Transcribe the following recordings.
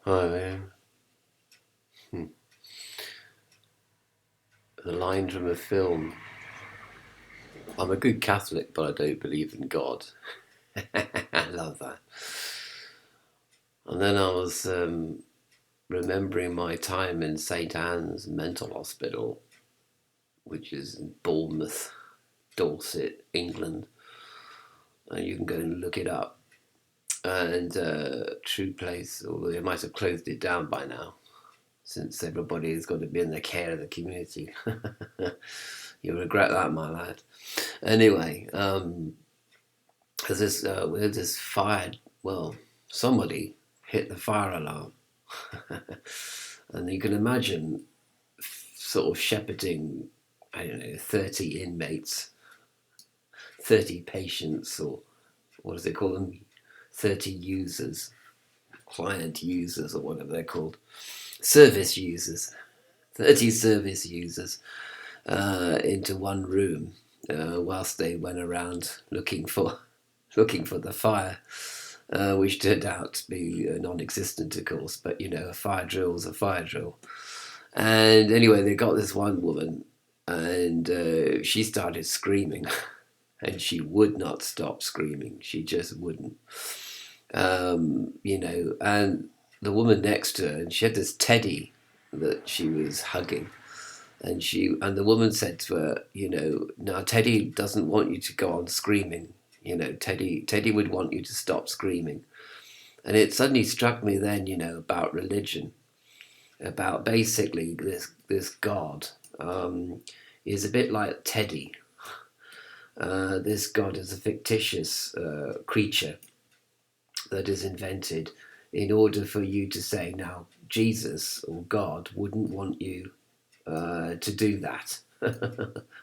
Oh, yeah. Hmm. The line from a film. I'm a good Catholic, but I don't believe in God. I love that. And then I was remembering my time in St Anne's Mental Hospital, which is in Bournemouth, Dorset, England. And you can go and look it up. And true place, although they might have closed it down by now, since everybody has got to be in the care of the community. You'll regret that, my lad. Anyway, because we had this fire. Well, somebody hit the fire alarm, and you can imagine sort of shepherding, I don't know, 30 inmates, 30 patients, or what does it call them? 30 users, client users, or whatever they're called, service users, 30 service users into one room whilst they went around looking for the fire, which turned out to be non-existent, of course. But a fire drill's a fire drill. And anyway, they got this one woman, and she started screaming, and she would not stop screaming. She just wouldn't, And the woman next to her, and she had this teddy that she was hugging. And the woman said to her, now Teddy doesn't want you to go on screaming. Teddy would want you to stop screaming. And it suddenly struck me then, about religion, about basically this God is a bit like Teddy. This God is a fictitious creature that is invented in order for you to say, now Jesus or God wouldn't want you to do that,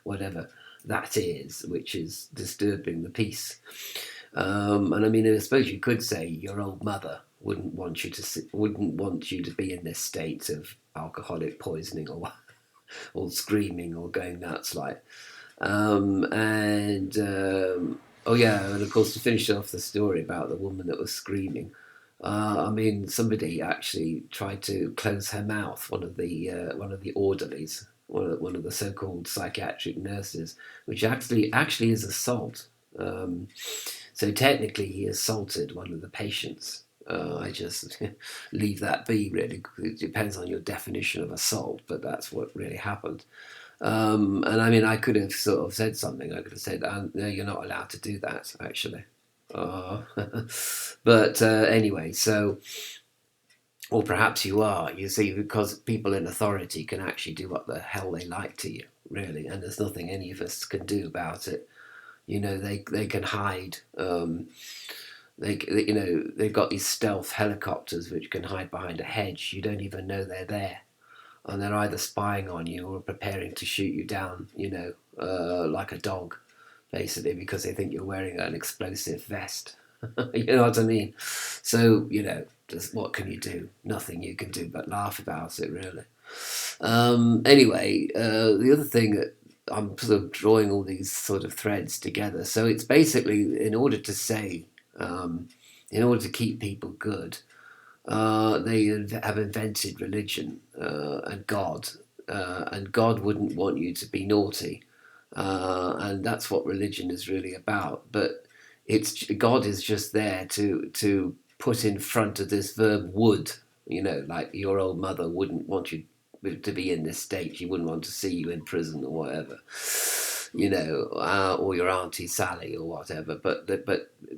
whatever that is, which is disturbing the peace. And I mean, I suppose you could say your old mother wouldn't want you to be in this state of alcoholic poisoning or screaming or going nuts like. Oh yeah, and of course to finish off the story about the woman that was screaming. I mean, somebody actually tried to close her mouth. One of the orderlies, one of the so-called psychiatric nurses, which actually is assault. So technically, he assaulted one of the patients. I just leave that be, really. It depends on your definition of assault, but that's what really happened. And I mean, I could have sort of said something. I could have said, "No, you're not allowed to do that." Actually, uh, but anyway, so, or perhaps you are. You see, because people in authority can actually do what the hell they like to you, really, and there's nothing any of us can do about it. They can hide. They've got these stealth helicopters which can hide behind a hedge. You don't even know they're there, and they're either spying on you or preparing to shoot you down. Like a dog, basically, because they think you're wearing an explosive vest. You know what I mean? So, just what can you do? Nothing you can do but laugh about it, really. Anyway, the other thing that I'm sort of drawing all these sort of threads together. So it's basically in order to say, in order to keep people good, they have invented religion and God wouldn't want you to be naughty, and that's what religion is really about. But God is just there to put in front of this verb would. Like your old mother wouldn't want you to be in this state. She wouldn't want to see you in prison or whatever. Or your auntie Sally or whatever. But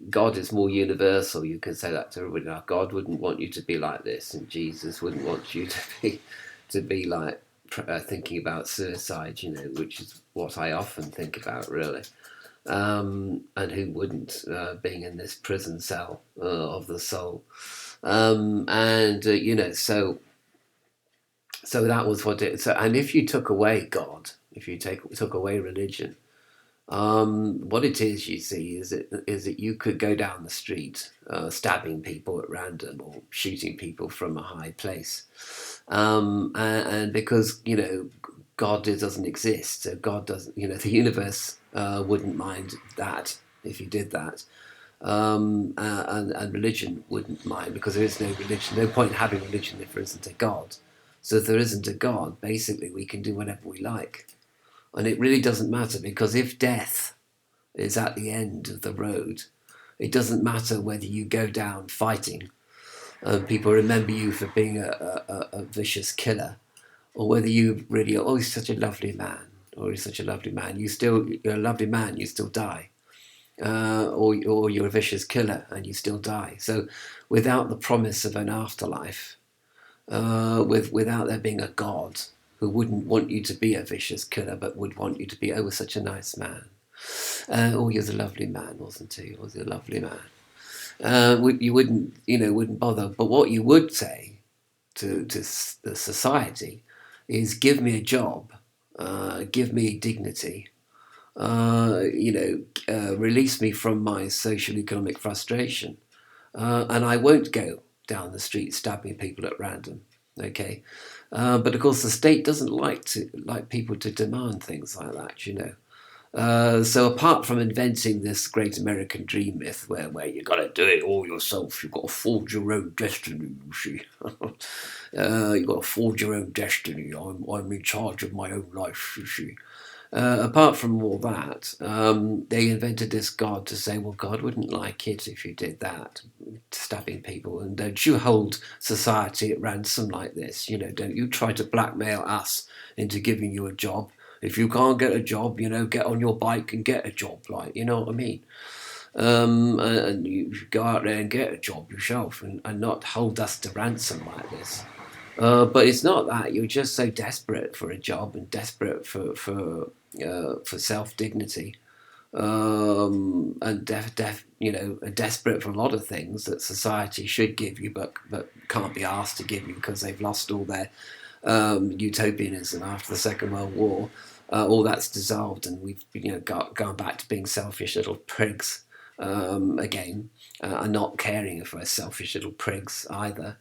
God is more universal. You can say that to everybody. Now, God wouldn't want you to be like this, and Jesus wouldn't want you to be like thinking about suicide. Which is what I often think about, really. And who wouldn't, being in this prison cell of the soul? So that was what it. So, and if you took away God, if you took away religion, what it is, you see, is that you could go down the street, stabbing people at random or shooting people from a high place, and because God doesn't exist, so God doesn't, the universe wouldn't mind that if you did that. and religion wouldn't mind, because there is no religion. No point in having religion if there isn't a God. So if there isn't a God, basically we can do whatever we like. And it really doesn't matter, because if death is at the end of the road, it doesn't matter whether you go down fighting and people remember you for being a vicious killer, or whether you really, oh, he's such a lovely man, or he's such a lovely man. You're a lovely man, you still die. Or you're a vicious killer and you still die. So without the promise of an afterlife, without there being a God who wouldn't want you to be a vicious killer, but would want you to be, oh, we're such a nice man. Oh, he was a lovely man, wasn't he? Was he a lovely man? You wouldn't bother. But what you would say to the society is, give me a job, give me dignity, release me from my social economic frustration, and I won't go down the street stabbing people at random. Okay, but of course the state doesn't like people to demand things like that. So apart from inventing this great American dream myth where you got to do it all yourself, you've got to forge your own destiny, you see. You've got to forge your own destiny. I'm in charge of my own life, you see. Apart from all that, they invented this God to say, well, God wouldn't like it if you did that, stabbing people, and don't you hold society at ransom like this. Don't you try to blackmail us into giving you a job. If you can't get a job, get on your bike and get a job, you know what I mean? And you go out there and get a job yourself, and not hold us to ransom like this. But it's not that. You're just so desperate for a job and desperate for self dignity, and desperate for a lot of things that society should give you, but can't be asked to give you because they've lost all their utopianism after the Second World War. All that's dissolved, and we've gone back to being selfish little prigs again, and not caring if we're selfish little prigs either.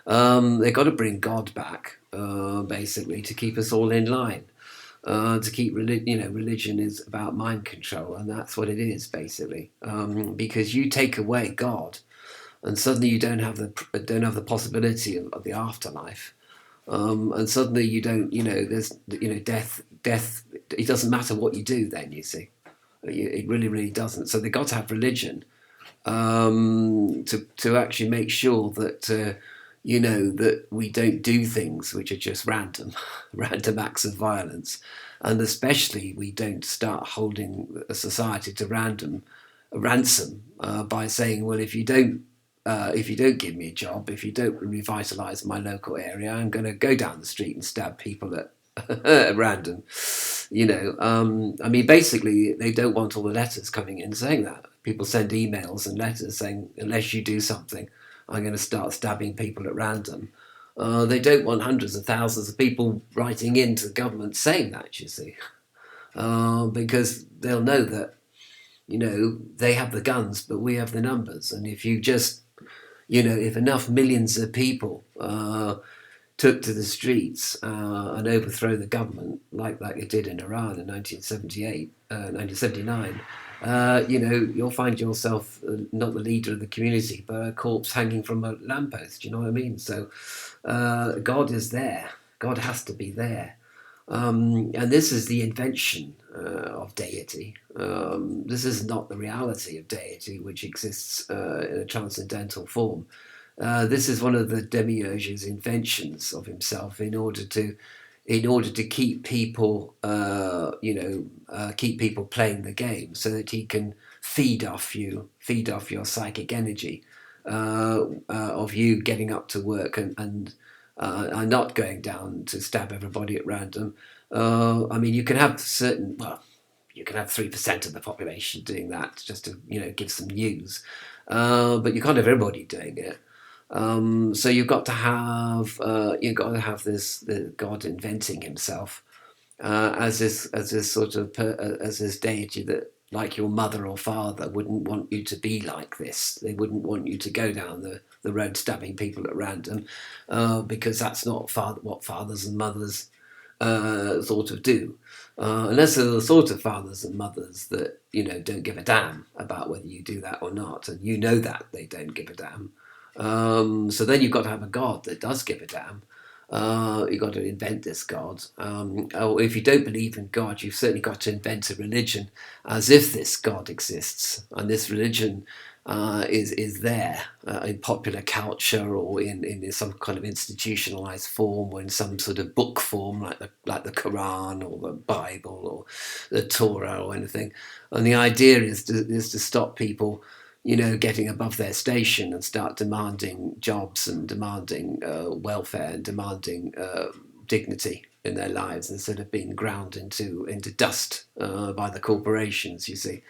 They've got to bring God back, basically, to keep us all in line. To keep religion is about mind control, and that's what it is basically. Because you take away God, and suddenly you don't have the possibility of the afterlife. And suddenly you don't, there's, death. It doesn't matter what you do. Then you see, it really, really doesn't. So they got to have religion to actually make sure that that we don't do things which are just random acts of violence, and especially we don't start holding a society to ransom by saying, well, if you don't give me a job, if you don't revitalise my local area, I'm going to go down the street and stab people at random. Basically, they don't want all the letters coming in saying that. People send emails and letters saying, unless you do something, I'm going to start stabbing people at random. They don't want hundreds of thousands of people writing into the government saying that, you see. Because they'll know that, they have the guns, but we have the numbers. And if you just if enough millions of people took to the streets and overthrow the government, like it did in Iran in 1979, you'll find yourself not the leader of the community, but a corpse hanging from a lamppost. You know what I mean? So God is there. God has to be there. And this is the invention of deity. This is not the reality of deity, which exists in a transcendental form. This is one of the Demiurge's inventions of himself in order to keep people, keep people playing the game, so that he can feed off your psychic energy, of you getting up to work and not going down to stab everybody at random. You can have you can have 3% of the population doing that just to give some news, but you can't have everybody doing it. So you've got to have this God inventing himself as this deity that, like your mother or father, wouldn't want you to be like this. They wouldn't want you to go down the road stabbing people at random, because that's not what fathers and mothers sort of do. Unless they're the sort of fathers and mothers that, don't give a damn about whether you do that or not, and you know that they don't give a damn. So then you've got to have a God that does give a damn. You've got to invent this God. Or if you don't believe in God, you've certainly got to invent a religion as if this God exists. And this religion is there in popular culture, or in some kind of institutionalized form, or in some sort of book form, like the Quran or the Bible or the Torah or anything. And the idea is to stop people, getting above their station and start demanding jobs and demanding welfare and demanding dignity in their lives, instead of being ground into dust by the corporations, you see.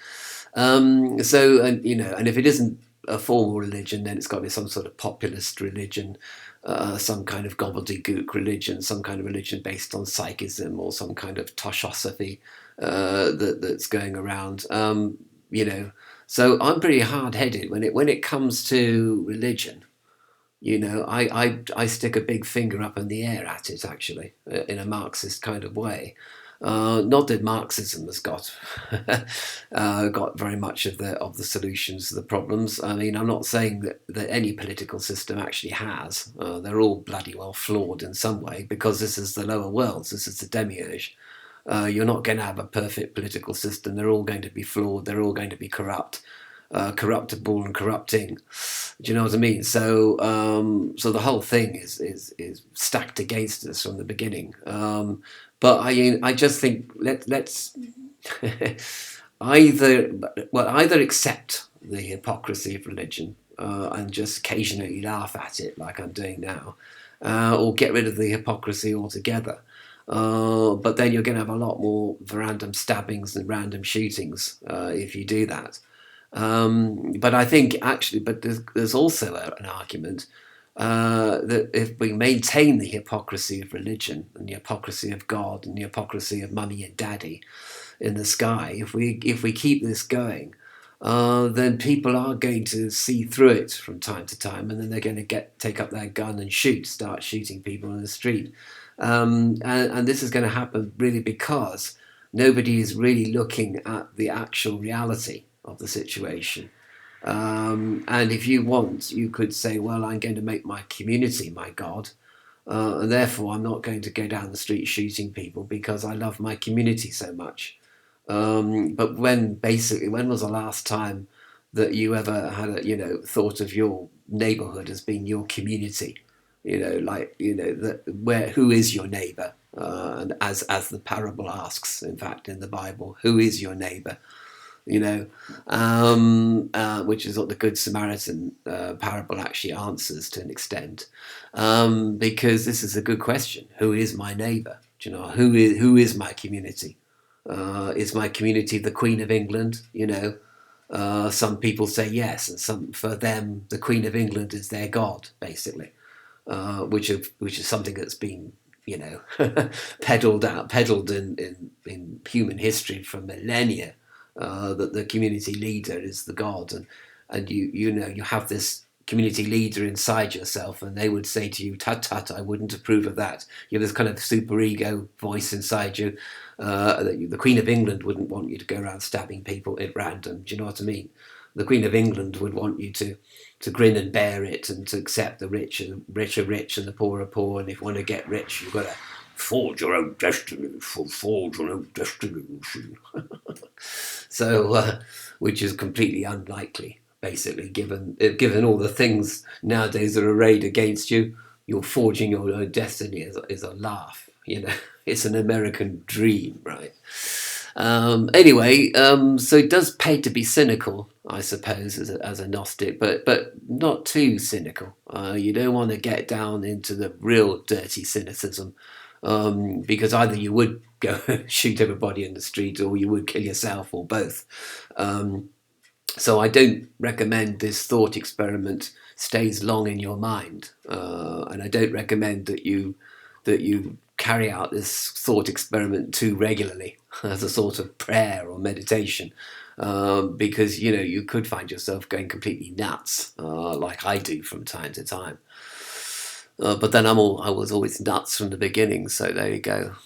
And if it isn't a formal religion, then it's got to be some sort of populist religion, some kind of gobbledygook religion, some kind of religion based on psychism, or some kind of toshosophy that's going around. So I'm pretty hard-headed when it comes to religion. I stick a big finger up in the air at it, actually, in a Marxist kind of way. Not that Marxism has got got very much of the solutions to the problems. I mean, I'm not saying that any political system actually has. They're all bloody well flawed in some way, because this is the lower worlds. This is the Demiurge. You're not going to have a perfect political system. They're all going to be flawed. They're all going to be corrupt, corruptible and corrupting. Do you know what I mean? So, so the whole thing is stacked against us from the beginning. But I just think let's either accept the hypocrisy of religion and just occasionally laugh at it like I'm doing now, or get rid of the hypocrisy altogether. But then you're going to have a lot more random stabbings and random shootings if you do that. But I think actually, there's also an argument that if we maintain the hypocrisy of religion and the hypocrisy of God and the hypocrisy of mummy and daddy in the sky, if we keep this going, then people are going to see through it from time to time, and then they're going to take up their gun and start shooting people in the street. And this is going to happen really because nobody is really looking at the actual reality of the situation. And if you want, you could say, well, I'm going to make my community my God, and therefore I'm not going to go down the street shooting people because I love my community so much. But when was the last time that you ever had thought of your neighborhood as being your community? Who is your neighbor? And as the parable asks, in fact, in the Bible, who is your neighbor? Which is what the Good Samaritan parable actually answers to an extent, because this is a good question. Who is my neighbour? Do you know, who is my community? Is my community the Queen of England? Some people say yes, and for them the Queen of England is their God, basically, which is something that's been peddled in human history for millennia. That the community leader is the God, and you have this community leader inside yourself, and they would say to you, "Tut tut, I wouldn't approve of that." You have this kind of super ego voice inside you. The Queen of England wouldn't want you to go around stabbing people at random. Do you know what I mean? The Queen of England would want you to grin and bear it, and to accept the rich are rich and the poor are poor, and if you want to get rich, you've got to forge your own destiny. So, which is completely unlikely, basically, given all the things nowadays that are arrayed against you. You're forging your own destiny is a laugh. It's an American dream, right? Anyway, so it does pay to be cynical, I suppose, as a Gnostic, but not too cynical. You don't want to get down into the real dirty cynicism. Because either you would go shoot everybody in the street, or you would kill yourself, or both. So I don't recommend this thought experiment stays long in your mind, and I don't recommend that you carry out this thought experiment too regularly as a sort of prayer or meditation, because you could find yourself going completely nuts, like I do from time to time. But then I was always nuts from the beginning, so there you go.